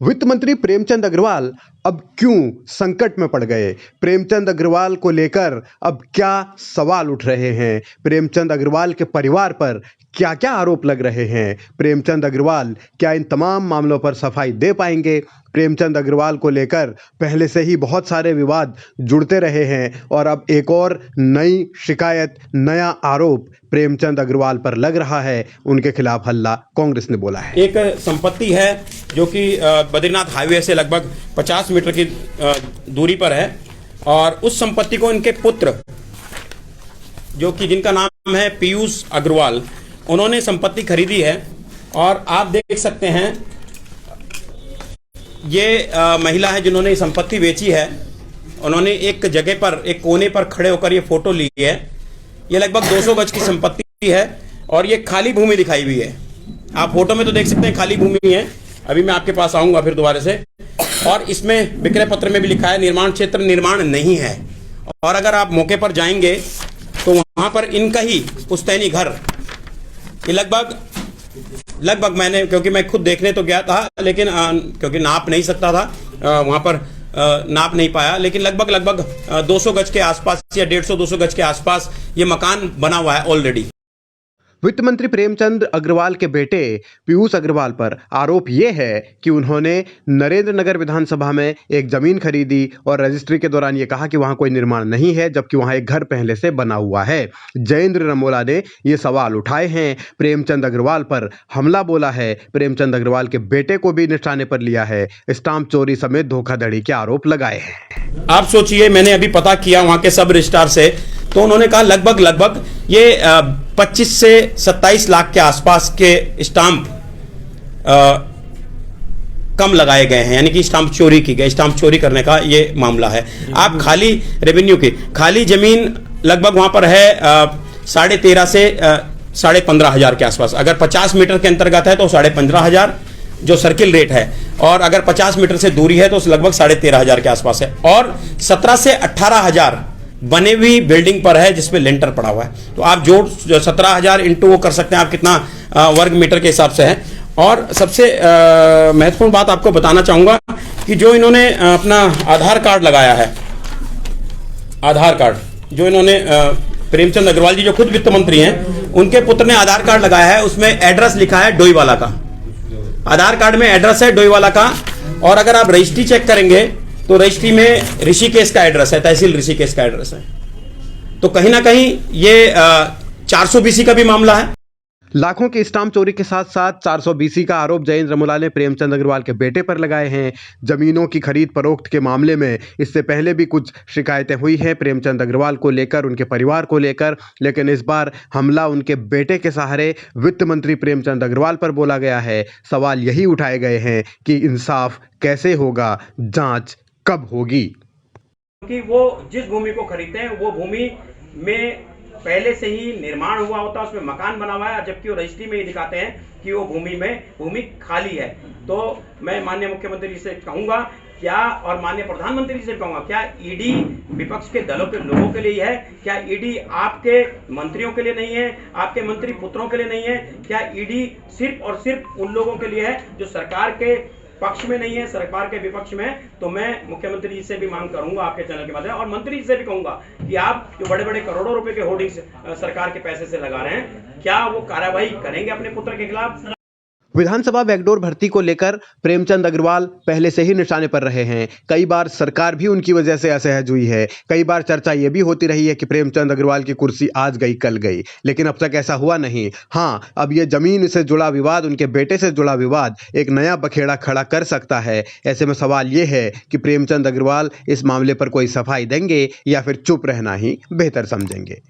वित्त मंत्री प्रेमचंद अग्रवाल अब क्यों संकट में पड़ गए? प्रेमचंद अग्रवाल को लेकर अब क्या सवाल उठ रहे हैं? प्रेमचंद अग्रवाल के परिवार पर क्या क्या आरोप लग रहे हैं? प्रेमचंद अग्रवाल क्या इन तमाम मामलों पर सफाई दे पाएंगे? प्रेमचंद अग्रवाल को लेकर पहले से ही बहुत सारे विवाद जुड़ते रहे हैं और अब एक और नई शिकायत, नया आरोप प्रेमचंद अग्रवाल पर लग रहा है। उनके खिलाफ हल्ला कांग्रेस ने बोला है। एक संपत्ति है जो कि बद्रीनाथ हाईवे से लगभग 50 मीटर की दूरी पर है और उस संपत्ति को इनके पुत्र, जो कि जिनका नाम है पीयूष अग्रवाल, उन्होंने संपत्ति खरीदी है। और आप देख सकते हैं ये महिला है जिन्होंने ये संपत्ति बेची है। उन्होंने एक जगह पर, एक कोने पर खड़े होकर ये फोटो ली है। ये लगभग 200 गज की संपत्ति है और ये खाली भूमि दिखाई हुई है। आप फोटो में तो देख सकते हैं खाली भूमि है। अभी मैं आपके पास आऊंगा फिर दोबारा से। और इसमें विक्रय पत्र में भी लिखा है निर्माण क्षेत्र निर्माण नहीं है। और अगर आप मौके पर जाएंगे तो वहां पर इनका ही पुश्तैनी घर, ये लगभग मैंने, क्योंकि मैं खुद देखने तो गया था लेकिन क्योंकि नाप नहीं सकता था, वहां पर नाप नहीं पाया, लेकिन लगभग 200 गज के आसपास या 150-200 गज के आसपास ये मकान बना हुआ है ऑलरेडी। वित्त मंत्री प्रेमचंद अग्रवाल के बेटे पीयूष अग्रवाल पर आरोप यह है कि उन्होंने नरेंद्र नगर विधानसभा में एक जमीन खरीदी और रजिस्ट्री के दौरान ये कहा कि वहां कोई निर्माण नहीं है, जबकि वहां एक घर पहले से बना हुआ है। जयेंद्र रमोला ने ये सवाल उठाए हैं, प्रेमचंद अग्रवाल पर हमला बोला है, प्रेमचंद अग्रवाल के बेटे को भी निशाने पर लिया है, स्टाम्प चोरी समेत धोखाधड़ी के आरोप लगाए हैं। आप सोचिए, मैंने अभी पता किया वहां के सब रजिस्ट्रार से, तो उन्होंने कहा लगभग ये 25 से 27 लाख के आसपास के स्टाम्प कम लगाए गए हैं, यानी कि स्टाम्प चोरी की गई, स्टाम्प चोरी करने का ये मामला है। आप खाली रेवेन्यू की खाली जमीन लगभग वहां पर है 13.5 से 15,500 के आसपास। अगर 50 मीटर के अंतर्गत है तो 15,500 जो सर्किल रेट है, और अगर 50 मीटर से दूरी है तो लगभग 13,500 के आसपास है। और 17 से 18,000 बने हुई बिल्डिंग पर है जिसपे लेंटर पड़ा हुआ है। तो आप जोड़ 17,000 इंटू वो कर सकते हैं आप कितना वर्ग मीटर के हिसाब से है। और सबसे महत्वपूर्ण बात आपको बताना चाहूंगा कि जो इन्होंने अपना आधार कार्ड लगाया है, आधार कार्ड जो इन्होंने प्रेमचंद अग्रवाल जी जो खुद वित्त मंत्री हैं, उनके पुत्र ने आधार कार्ड लगाया है, उसमें एड्रेस लिखा है डोईवाला का। आधार कार्ड में एड्रेस है डोईवाला का। और अगर आप रजिस्ट्री चेक करेंगे तो रजिस्ट्री में ऋषिकेश का एड्रेस है, तहसील ऋषिकेश का एड्रेस है। तो कहीं ना कहीं ये 420 का भी मामला है। लाखों के स्टाम्प चोरी के साथ साथ 420 का आरोप जयेंद्र रमोला ने प्रेमचंद अग्रवाल के बेटे पर लगाए हैं। जमीनों की खरीद फरोख्त के मामले में इससे पहले भी कुछ शिकायतें हुई हैं प्रेमचंद अग्रवाल को लेकर, उनके परिवार को लेकर, लेकिन इस बार हमला उनके बेटे के सहारे वित्त मंत्री प्रेमचंद अग्रवाल पर बोला गया है। सवाल यही उठाए गए हैं कि इंसाफ कैसे होगा, जांच कब होगी? क्योंकि वो जिस भूमि को खरीदते हैं वो भूमि में पहले से ही निर्माण हुआ होता है, उसमें मकान बना हुआ है, जबकि वो रजिस्ट्री में ही दिखाते हैं कि वो भूमि खाली है। तो मैं माननीय मुख्यमंत्री जी से कहूंगा क्या, और माननीय प्रधानमंत्री जी से कहूंगा, क्या ईडी विपक्ष के दलों के लोगों के लिए है? क्या ईडी आपके मंत्रियों के लिए नहीं है, आपके मंत्री पुत्रों के लिए नहीं है? क्या ईडी सिर्फ और सिर्फ उन लोगों के लिए है जो सरकार के पक्ष में नहीं है, सरकार के विपक्ष में? तो मैं मुख्यमंत्री जी से भी मांग करूंगा आपके चैनल के माध्यम, और मंत्री जी से भी कहूंगा कि आप जो बड़े बड़े करोड़ों रुपए के होर्डिंग्स सरकार के पैसे से लगा रहे हैं, क्या वो कार्रवाई करेंगे अपने पुत्र के खिलाफ? विधानसभा बैकडोर भर्ती को लेकर प्रेमचंद अग्रवाल पहले से ही निशाने पर रहे हैं। कई बार सरकार भी उनकी वजह से असहज हुई है। कई बार चर्चा यह भी होती रही है कि प्रेमचंद अग्रवाल की कुर्सी आज गई कल गई, लेकिन अब तक ऐसा हुआ नहीं। हाँ, अब यह जमीन से जुड़ा विवाद, उनके बेटे से जुड़ा विवाद एक नया बखेड़ा खड़ा कर सकता है। ऐसे में सवाल यह है कि प्रेमचंद अग्रवाल इस मामले पर कोई सफाई देंगे या फिर चुप रहना ही बेहतर समझेंगे।